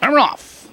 They're off.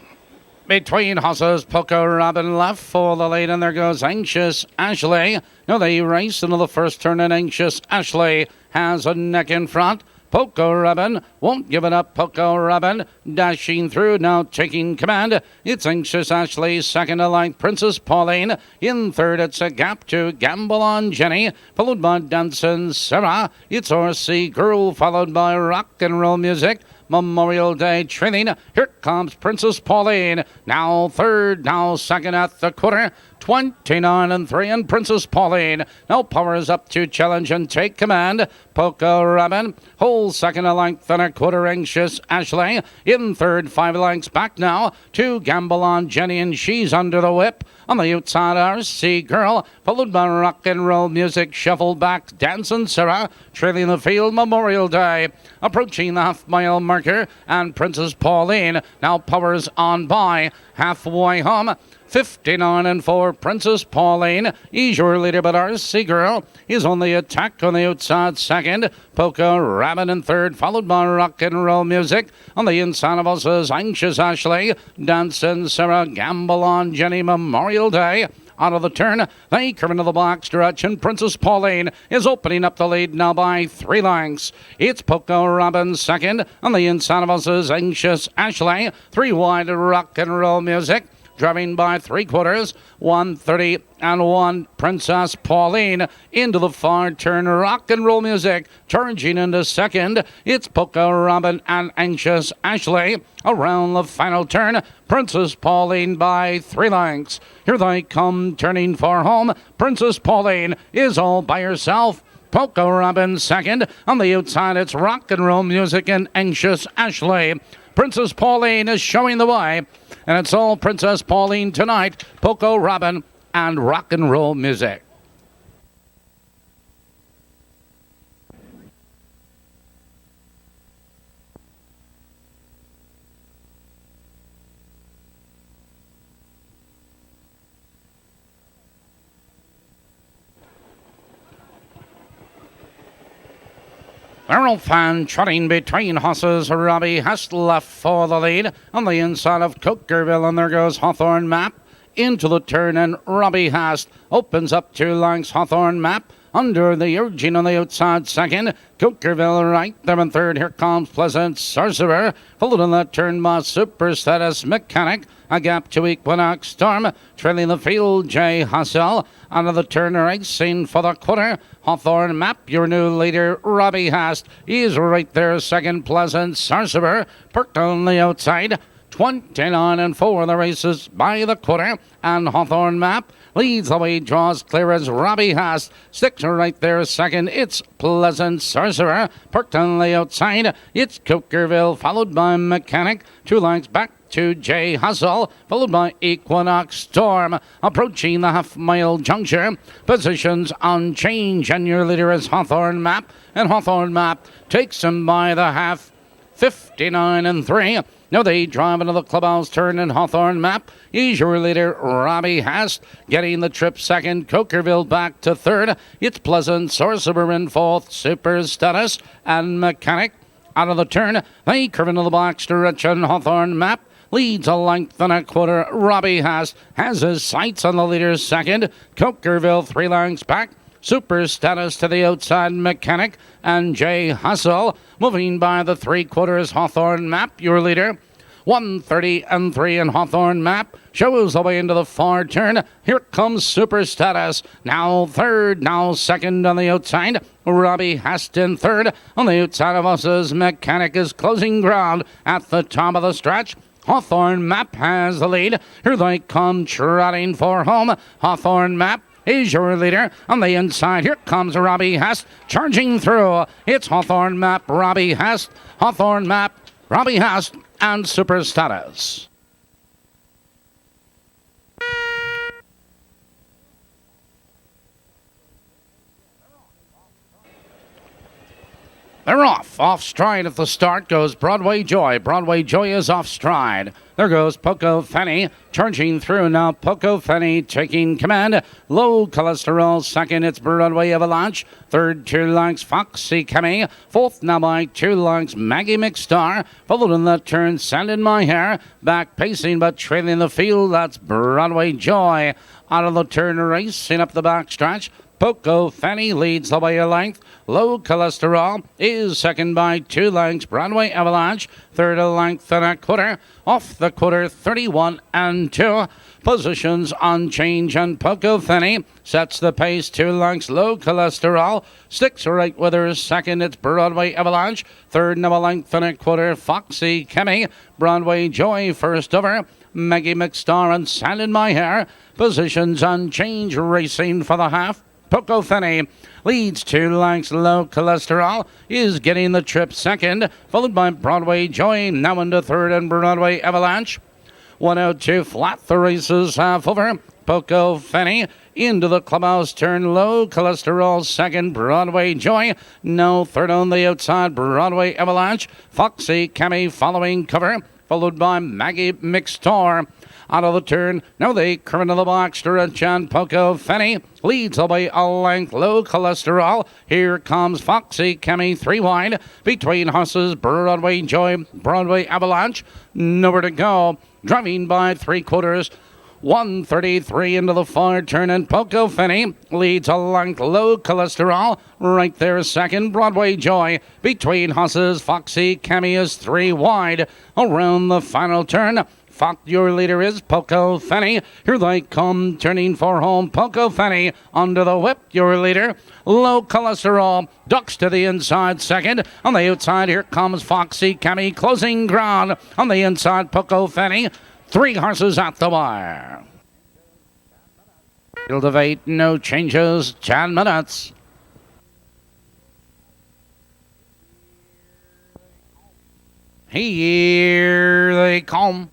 Between horses, Poco Robin left for the lead, and there goes Anxious Ashley. Now they race into the first turn, and Anxious Ashley has a neck in front. Poco Robin won't give it up. Poco Robin dashing through, now taking command. It's Anxious Ashley, second to like Princess Pauline. In third, it's a gap to Gamble on Jenny, followed by Dancing Sarah. It's Horsey Girl, followed by Rock and Roll Music. Memorial Day trailing. Here comes Princess Pauline. Now third, now second at the quarter. 29 and 3, and Princess Pauline now powers up to challenge and take command. Poco Robin holds second a length and a quarter. Anxious Ashley in third, 5 lengths back now to Gamble on Jenny, and she's under the whip. On the outside, RC Girl, followed by Rock and Roll Music, shuffled back Dancing Sarah, trailing the field. Memorial Day approaching the half-mile marker, and Princess Pauline now powers on by halfway home. 59 and 4, Princess Pauline is your leader, but RC Girl is on the attack on the outside second. Poco Robin in third, followed by Rock and Roll Music. On the inside of us is Anxious Ashley, Dancing Sarah, Gamble on Jenny, Memorial Day. Out of the turn, they come into the black stretch, and Princess Pauline is opening up the lead now by 3 lengths. It's Poco Robin second. On the inside of us is Anxious Ashley. 3 wide, Rock and Roll Music. Driving by 3/4, 130 and 1, Princess Pauline into the far turn. Rock and Roll Music charging into second. It's Poco Robin and Anxious Ashley around the final turn. Princess Pauline by 3 lengths. Here they come turning for home. Princess Pauline is all by herself. Poco Robin second. On the outside, it's Rock and Roll Music and Anxious Ashley. Princess Pauline is showing the way, and it's all Princess Pauline tonight. Poco Robin and Rock and Roll Music. Earl Fan trotting between horses. Robbie Hest left for the lead. On the inside of Cokerville, and there goes Hawthorne Map into the turn, and Robbie Hest opens up 2 lengths. Hawthorne Map under the urging on the outside second. Cokerville right there in third. Here comes Pleasant Sorcerer, followed in that turn by Super Status Mechanic. A gap to Equinox Storm, trailing the field, Jay Hassel. Out of the turn, racing for the quarter. Hawthorne Map, your new leader, Robbie Hast. He's right there, second, Pleasant Sorcerer, perked on the outside. 29 and 4, the races by the quarter, and Hawthorne Map leads the way, draws clear as Robbie Hast. Sticks right there, second. It's Pleasant Sorcerer, perked on the outside. It's Cokerville, followed by Mechanic. 2 lengths back to Jay Hustle, followed by Equinox Storm. Approaching the half-mile juncture, positions on change, and your leader is Hawthorne Map, and Hawthorne Map takes him by the half. 59 and 3. Now they drive into the clubhouse turn, and Hawthorne Map is your leader, Robbie Hast, getting the trip second. Cokerville back to third. It's Pleasant Sorcerer in fourth. Super Status and Mechanic out of the turn. They curve into the black stretch, and Hawthorne Map leads a length and a quarter. Robbie Hast has his sights on the leader's second. Cokerville 3 lengths back. Super Status to the outside, Mechanic, and Jay Hustle moving by the 3/4. Hawthorne Map, your leader. 130 and 3, and Hawthorne Map shows the way into the far turn. Here comes Super Status. Now third, now second on the outside. Robbie Hast in third. On the outside of us is Mechanic is closing ground at the top of the stretch. Hawthorne Map has the lead. Here they come trotting for home. Hawthorne Map is your leader. On the inside, here comes Robbie Hest charging through. It's Hawthorne Map, Robbie Hest, Hawthorne Map, Robbie Hest, and Super Status. They're off. Off stride at the start goes Broadway Joy. Broadway Joy is off stride. There goes Poco Fanny charging through now. Poco Fanny taking command. Low cholesterol second. It's Broadway Avalanche. Third, 2 lengths Foxy Kemi. Fourth now by 2 lengths Maggie McStar. Followed in that turn Sand in My Hair. Back pacing but trailing the field. That's Broadway Joy. Out of the turn racing up the backstretch. Poco Fanny leads the way a length. Low cholesterol is second by 2 lengths. Broadway Avalanche, third a length and a quarter. Off the quarter, 31 and 2. Positions on change, and Poco Fanny sets the pace. 2 lengths. Low cholesterol sticks right with her second. It's Broadway Avalanche. Third now a length and a quarter. Foxy Kemi. Broadway Joy first over. Maggie McStar and Sand in My Hair. Positions on change, racing for the half. Poco Fanny leads 2 lengths. Low cholesterol is getting the trip second, followed by Broadway Joy now into third, and Broadway Avalanche. 102 flat, the race is half over. Poco Fanny into the clubhouse turn. Low cholesterol second. Broadway Joy now third on the outside. Broadway Avalanche. Foxy Kemi following cover, followed by Maggie McStar. Out of the turn, now they curve into the box. Stretch and Poco Fanny leads away a length. Low cholesterol. Here comes Foxy Kemi 3 wide. Between horses, Broadway Joy, Broadway Avalanche. Nowhere to go. Driving by 3/4. 133 into the far turn, and Poco Fanny leads a length. Low cholesterol right there second. Broadway Joy between horses. Foxy Kemi is 3 wide. Around the final turn, your leader is Poco Fanny. Here they come, turning for home. Poco Fanny under the whip, your leader. Low cholesterol ducks to the inside second. On the outside, here comes Foxy Kemi. Closing ground on the inside, Poco Fanny. 3 horses at the wire. Field of 8, no changes, 10 minutes. Here they come.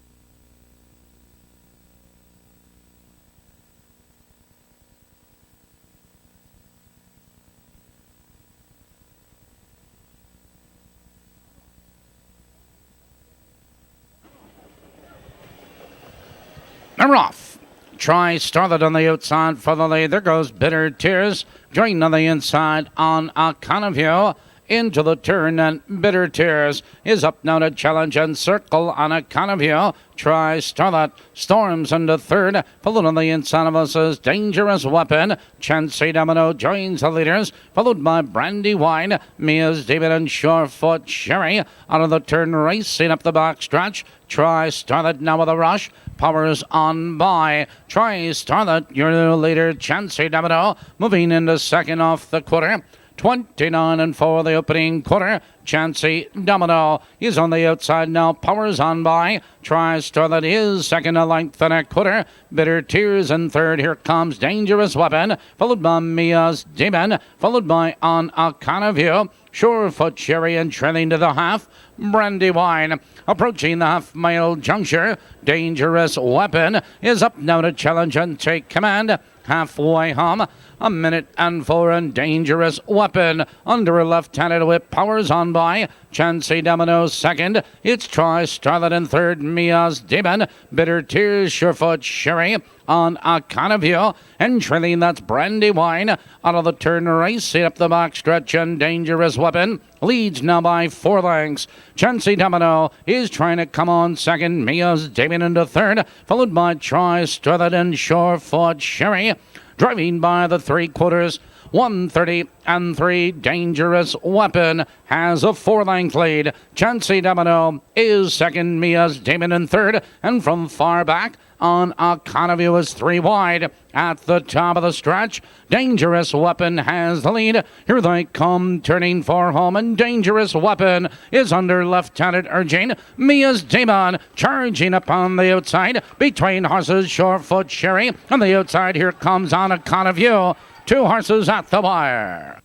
They're off. Try started on the outside for the lead. There goes Bitter Tears. Joined on the inside on account of you. Into the turn, and Bitter Tears is up now to challenge and circle on account of you. Try Starlet storms into third. Followed on the inside of us is Dangerous Weapon. Chancey Domino joins the leaders, followed by Brandy Wine. Mia's David and Surefoot Sherry out of the turn, racing up the back stretch. Try Starlet now with a rush. Powers on by. Try Starlet, your leader, Chancey Domino, moving into second off the quarter. 29 and 4 the opening quarter. Chancey Domino is on the outside now. Powers on by. Tries Starlet is second, a length and a quarter. Bitter Tears in third. Here comes Dangerous Weapon, followed by Mia's Demon, followed by On Account of You. Surefoot Sherry and trailing to the half. Brandy Wine approaching the half-mile juncture. Dangerous Weapon is up now to challenge and take command. Halfway home, 1 minute and 4, and Dangerous Weapon under a left-handed whip. Powers on by. Chancey Domino second. It's Try Starlet in third. Mia's Demon. Bitter Tears, Surefoot Sherry on account of you. And trailing, that's Brandy Wine. Out of the turn, racing up the back stretch, and Dangerous Weapon leads now by 4 lengths. Chancey Domino is trying to come on second. Mia's Demon into third, followed by Try Starlet and Surefoot Sherry. Driving by the 3/4. 130 and 3. Dangerous Weapon has a 4-length lead. Chancey Domino is second. Mia's Demon in third. And from far back, On Account of You is 3 wide. At the top of the stretch, Dangerous Weapon has the lead. Here they come, turning for home, and Dangerous Weapon is under left-handed urging. Mia's Demon charging up on the outside between horses. Surefoot Sherry on the outside. Here comes On Account of You. 2 horses at the wire.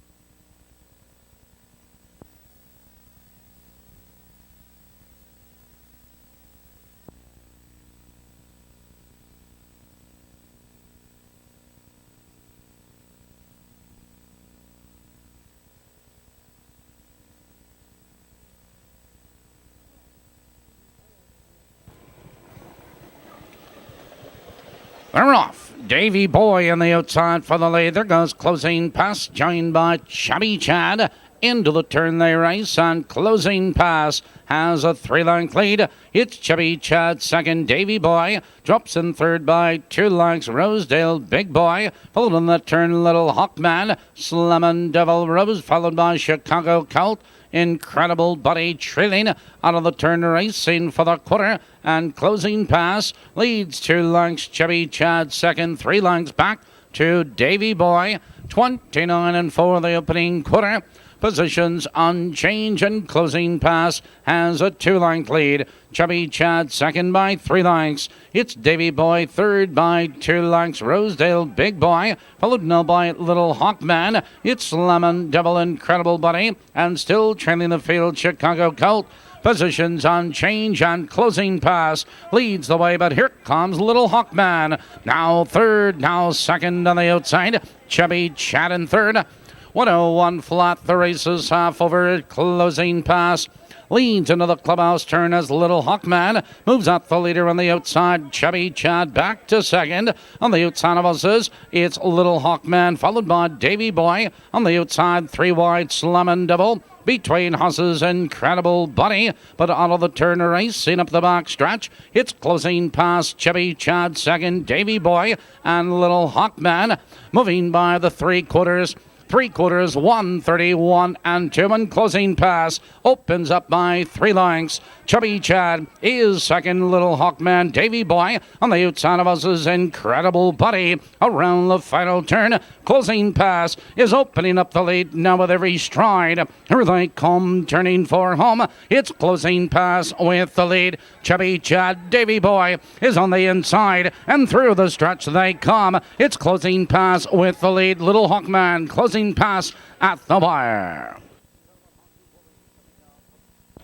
They're off. Davy Boy on the outside for the lead. There goes Closing Pass, joined by Chubby Chad. Into the turn they race, and Closing Pass has a 3-length lead. It's Chubby Chad second. Davy Boy drops in third by 2 lengths. Rosedale Big Boy followed on the turn. Little Hawkman, Slammin' Devil Rose followed by Chicago Colt. Incredible Buddy trailing out of the turn, racing for the quarter, and Closing Pass leads 2 lengths. Chubby Chad second, 3 lengths back to Davy Boy. 29-4 the opening quarter. Positions on change, and Closing Pass has a 2-length lead. Chubby Chad second by 3 lengths. It's Davy Boy third by 2 lengths. Rosedale Big Boy followed now by Little Hawkman. It's Slammin' Devil Incredible Buddy, and still trailing the field Chicago Colt. Positions on change, and Closing Pass leads the way, but here comes Little Hawkman. Now third, now second on the outside. Chubby Chad in third. 101 flat, the race is half over. Closing Pass leads into the clubhouse turn as Little Hawkman moves up the leader on the outside. Chubby Chad back to second. On the outside of us, it's Little Hawkman, followed by Davy Boy. On the outside, 3 wide, Slammin' Devil. Between horses, Incredible Buddy, but out of the turn racing up the back stretch, it's Closing Pass, Chubby Chad second, Davy Boy, and Little Hawkman moving by the 3/4. 3/4, 131 and 2, and Closing Pass opens up by 3 lengths. Chubby Chad is second. Little Hawkman, Davy Boy on the outside of us is Incredible Buddy around the final turn. Closing Pass is opening up the lead now with every stride. Here they come, turning for home. It's Closing Pass with the lead. Chubby Chad, Davy Boy is on the inside, and through the stretch they come. It's Closing Pass with the lead. Little Hawkman, Closing Pass at the wire.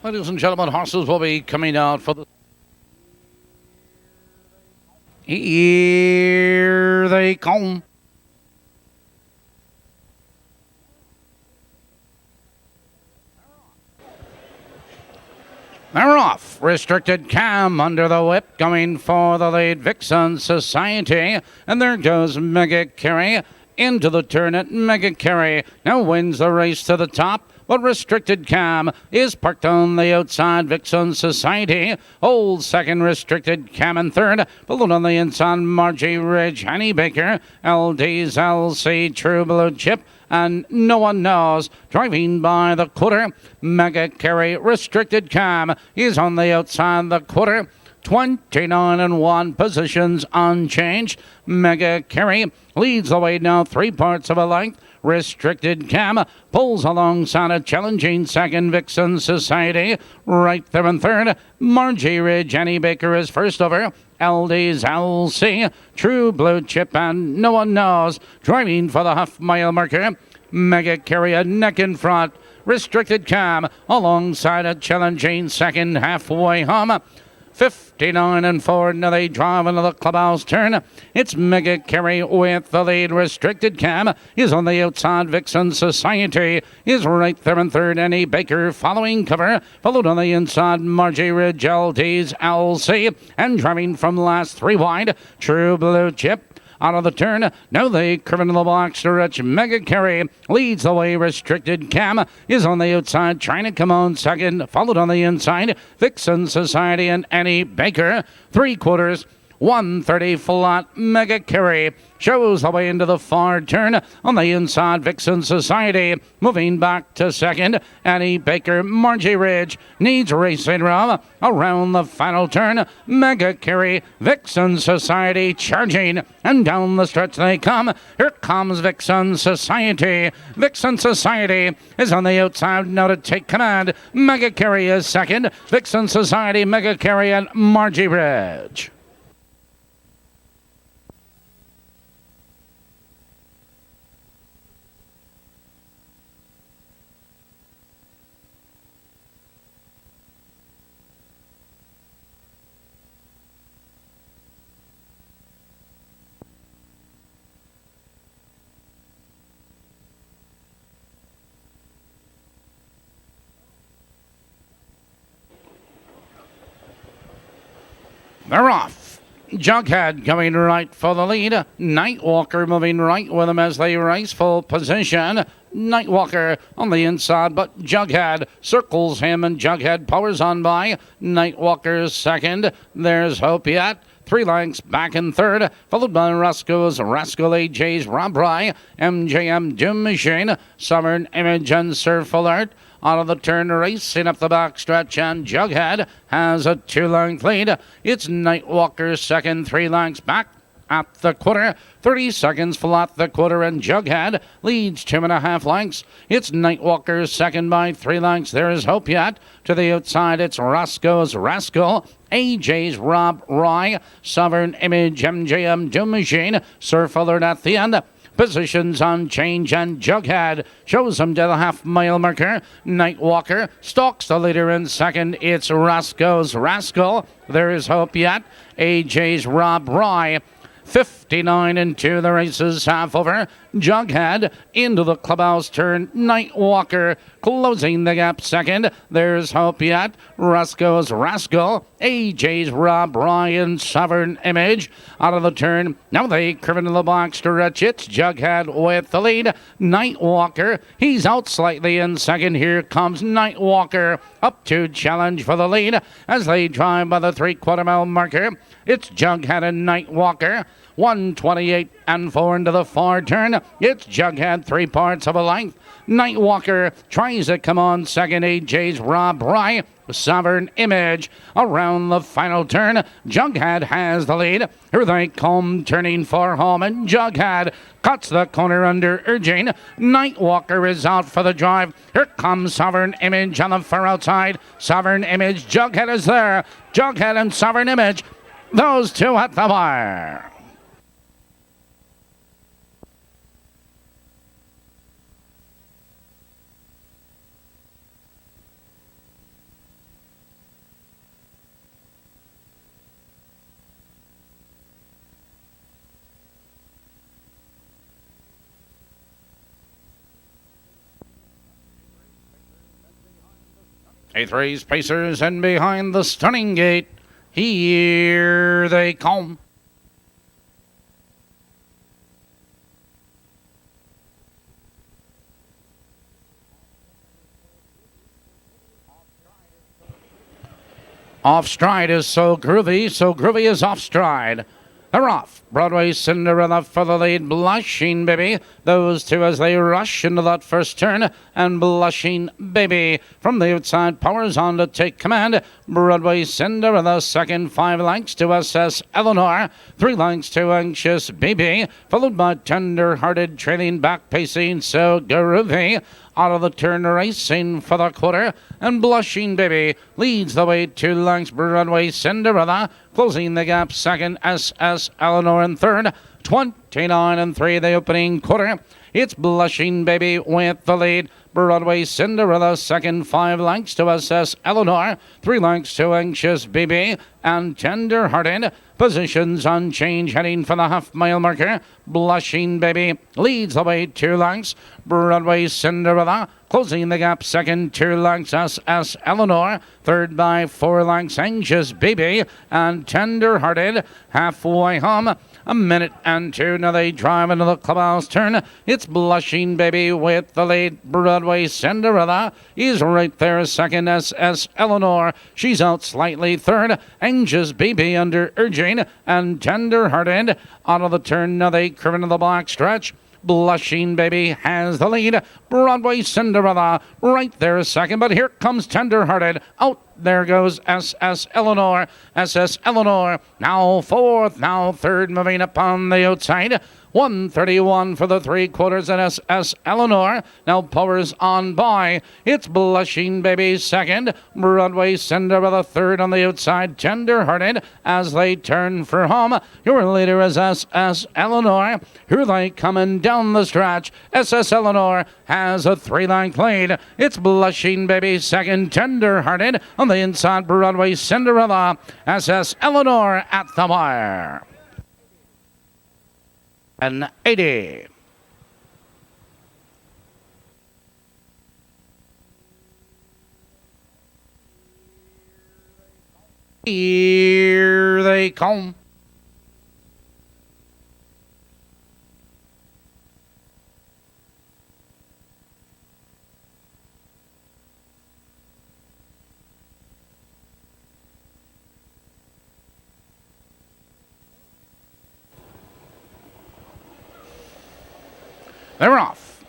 Ladies and gentlemen, horses will be coming out for the... Here they come. They're off. Restricted Cam under the whip, going for the lead. Vixen Society, and there goes Mega Carey into the turn at Mega Carey. Now wins the race to the top, but Restricted Cam is parked on the outside. Vixen Society holds second. Restricted Cam in third. Followed on the inside, Margie Ridge, Annie Baker, LD's LC, True Blue Chip, and No One Knows. Driving by the quarter, Mega Carey. Restricted Cam is on the outside the quarter. 29-1, positions unchanged. Mega Carey leads the way now 3 parts of a length. Restricted Cam pulls alongside a challenging second. Vixen Society right there in third. Margie Ridge, Annie Baker is first over. LD's LC, True Blue Chip, and No One Knows. Driving for the half-mile marker. Mega Carey a neck in front. Restricted Cam alongside a challenging second, halfway home. 59-4, now they drive into the clubhouse turn. It's Mega Carey with the lead. Restricted Cam is on the outside. Vixen Society is right there in third. Annie Baker following cover. Followed on the inside, Margie Ridge, LD's LC. And driving from last 3 wide, True Blue Chip. Out of the turn, now they curve into the box stretch. Mega Carey leads the way. Restricted Cam is on the outside, trying to come on second. Followed on the inside, Vixen Society and Annie Baker. 3/4, 130 flat. Mega Carey shows the way into the far turn. On the inside, Vixen Society moving back to second. Annie Baker, Margie Ridge needs racing room around the final turn. Mega Carey, Vixen Society charging, and down the stretch they come. Here comes Vixen Society. Vixen Society is on the outside now to take command. Mega Carey is second. Vixen Society, Mega Carey, and Margie Ridge. They're off. Jughead going right for the lead. Nightwalker moving right with him as they race full position. Nightwalker on the inside, but Jughead circles him and Jughead powers on by. Nightwalker second. There's Hope Yet. 3 lengths back in third, followed by Roscoe's Rascal AJ's Rob Rye, MJM Doom Machine, Sovereign Image and Surf Alert. Out of the turn, racing up the back stretch, and Jughead has a 2-length lead. It's Nightwalker second, 3 lengths back at the quarter. 30 seconds flat the quarter, and Jughead leads 2.5 lengths. It's Nightwalker second by 3 lengths. There's Hope Yet. To the outside, it's Roscoe's Rascal, AJ's Rob Rye, Sovereign Image, MJM Doom Machine, Surf Alert at the end. Positions on change, and Jughead shows him to the half-mile marker. Nightwalker stalks the leader in second. It's Roscoe's Rascal. There is Hope Yet. AJ's Rob Rye. 59 and 2, the race is half over. Jughead into the clubhouse turn. Nightwalker closing the gap second. There's Hope Yet. Roscoe's Rascal. AJ's Rob Ryan. Sovereign Image out of the turn. Now they curve into the box stretch. It's Jughead with the lead. Nightwalker, he's out slightly in second. Here comes Nightwalker up to challenge for the lead as they drive by the 3/4 mile marker. It's Jughead and Nightwalker. 128 and 4 into the far turn. It's Jughead 3 parts of a length. Nightwalker tries to come on second. AJ's Rob Rye. Sovereign Image around the final turn. Jughead has the lead. Here they come turning for home, and Jughead cuts the corner under urging. Nightwalker is out for the drive. Here comes Sovereign Image on the far outside. Sovereign Image, Jughead is there. Jughead and Sovereign Image, those two at the bar. A3's Pacers, and behind the stunning gate, here they come. Off stride is so groovy is off stride. They're off. Broadway Cinderella for the lead. Blushing Baby. Those two as they rush into that first turn. And Blushing Baby from the outside powers on to take command. Broadway Cinderella second. 5 lengths to SS Eleanor. 3 lengths to Anxious Baby. Followed by Tender Hearted trailing back pacing So Groovy. Out of the turn racing for the quarter, and Blushing Baby leads the way 2 lengths. Broadway Cinderella closing the gap second. SS Eleanor in third. 29 and 3 the opening quarter. It's Blushing Baby with the lead. Broadway Cinderella second. 5 lengths to SS Eleanor. 3 lengths to Anxious Baby and Tender Hearted. Positions on change heading for the half-mile marker. Blushing Baby leads the way 2 lengths. Broadway Cinderella closing the gap second. 2 lengths SS Eleanor. Third by 4 lengths Anxious Baby and Tender Hearted. Halfway home. 1:02 now they drive into the clubhouse turn. It's Blushing Baby with the lead. Broadway Cinderella is right there second. SS Eleanor, she's out slightly third. Anxious Baby under urging and Tender Hearted out of the turn. Now they curve into the black stretch. Blushing Baby has the lead. Broadway Cinderella right there second, but here comes Tender Hearted. Out there goes SS Eleanor. SS Eleanor now fourth, now third, moving up on the outside. 131 for the 3/4 and SS Eleanor now powers on by. It's Blushing Baby second. Broadway Cinderella third on the outside. Tender Hearted as they turn for home. Your leader is SS Eleanor. Here they coming down the stretch. SS Eleanor has a 3-length lead. It's Blushing Baby second. Tender Hearted on the inside. Broadway Cinderella. SS Eleanor at the wire. And 80. Here they come. They're off.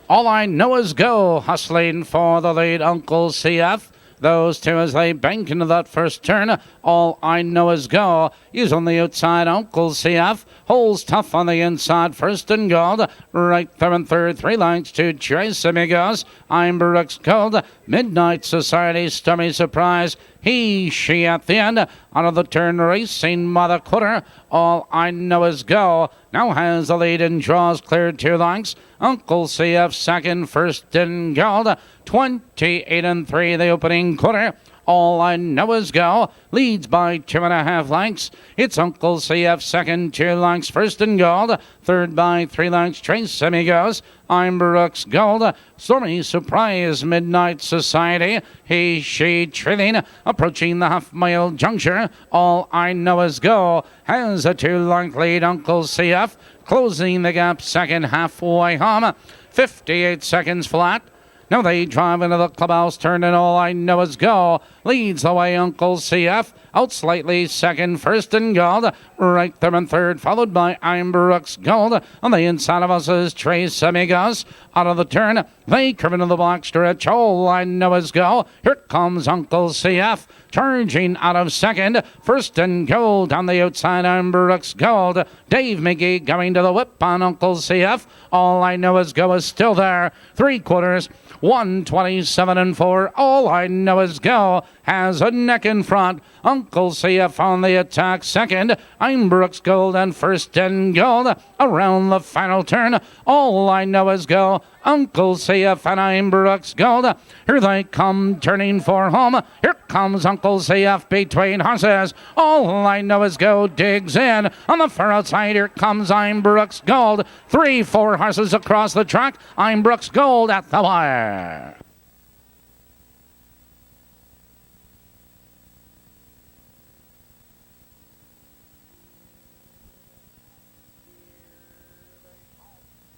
All I Know Is Go, hustling for the lead, Uncle CF. Those two as they bank into that first turn. All I Know Is Go is on the outside. Uncle CF holds tough on the inside. First and gold. Right there and third. 3 lengths to Trace Amigos. I'm Brooks Gold. Midnight Society. Stormy Surprise. He, she at the end. Out of the turn, racing by the quarter. All I Know Is Go now has the lead and draws clear 2 lengths. Uncle CF second, first in gold. 28 and 3 the opening quarter. All I Know Is Go leads by 2.5 lengths. It's Uncle CF second, 2 lengths, first in gold. Third by 3 lengths, Trace Amigos. I'm Brooks Gold. Stormy Surprise, Midnight Society. He, she, trailing, approaching the half-mile juncture. All I Know Is Go has a 2-length lead. Uncle CF closing the gap second, halfway home. 58 seconds flat. Now they drive into the clubhouse turn, and All I Know Is Go leads the way. Uncle CF out slightly second, first in gold. Right there in third, followed by I'm Brooks Gold. On the inside of us is Trace Amigos. Out of the turn, they curve into the black stretch. All I Know Is Go. Here comes Uncle CF. Charging out of second, first and gold on the outside. I'm Brooks Gold. Dave McGee going to the whip on Uncle CF. All I Know Is Go is still there. 3/4, 127 and 4. All I Know Is Go has a neck in front. Uncle CF on the attack second. I'm Brooks Gold and first and gold. Around the final turn, All I Know Is Go. Uncle CF and I'm Brooks Gold. Here they come turning for home. Here comes Uncle CF between horses. All I Know Is Go digs in. On the far outside, here comes I'm Brooks Gold. 3-4 horses across the track. I'm Brooks Gold at the wire.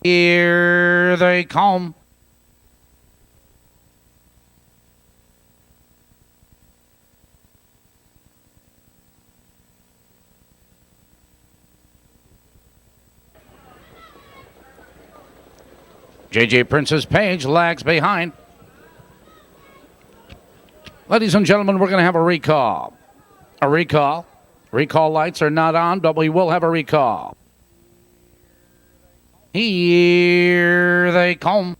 Here they come. JJ Prince's Page lags behind. Ladies and gentlemen, we're going to have a recall. A recall. Recall lights are not on, but we will have a recall. Here they come.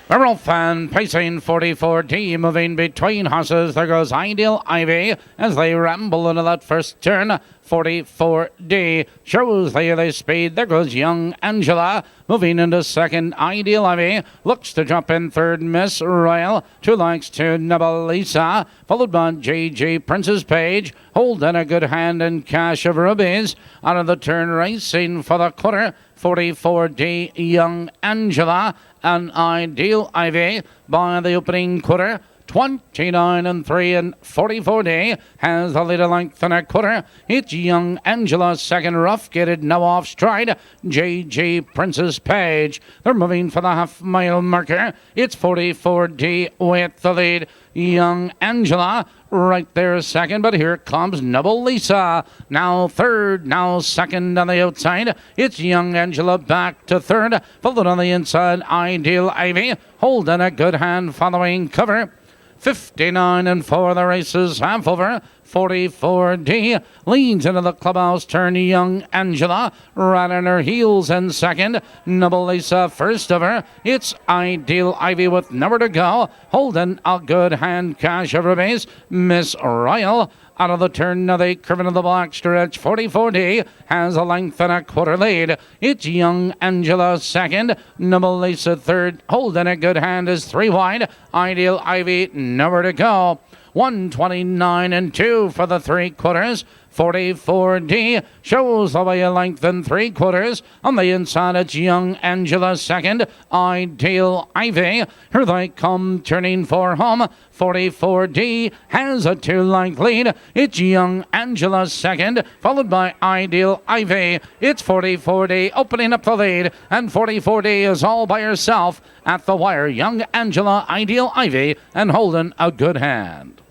Barrel Fan pacing 44D, moving between horses. There goes Ideal Ivy as they ramble into that first turn. 44D shows the speed. There goes Young Angela moving into second. Ideal Ivy looks to jump in third. Miss Royal 2 lengths to Nabalisa, followed by JJ Prince's Page, holding a good hand in Cash of Rubies. Out of the turn, racing for the quarter. 44D Young Angela and Ideal Ivy by the opening quarter. 29 and 3 and 44D has the lead a length and a quarter. It's Young Angela second, rough gated, now off stride. JJ Prince's Page. They're moving for the half-mile marker. It's 44D with the lead. Young Angela right there second, but here comes Noble Lisa. Now third, now second on the outside. It's Young Angela back to third, followed on the inside. Ideal Ivy holding a good hand following cover. 59 and 4 the races half over. 44D leads into the clubhouse turn. Young Angela right on her heels in second. Noble Lisa first of her. It's Ideal Ivy with nowhere to go, holding a good hand. Cash of Rubies. Miss Royal out of the turn. Now they curve into the black stretch. 44D has a length and a quarter lead. It's Young Angela second. Noble Lisa third. Holding a good hand is 3 wide. Ideal Ivy nowhere to go. 129 and 2 for the 3/4. 44D shows the way a length and 3/4. On the inside, it's Young Angela second. Ideal Ivy. Here they come, turning for home. 44D has a 2-length lead. It's Young Angela second, followed by Ideal Ivy. It's 44D opening up the lead, and 44D is all by herself at the wire. Young Angela, Ideal Ivy, and holding a good hand.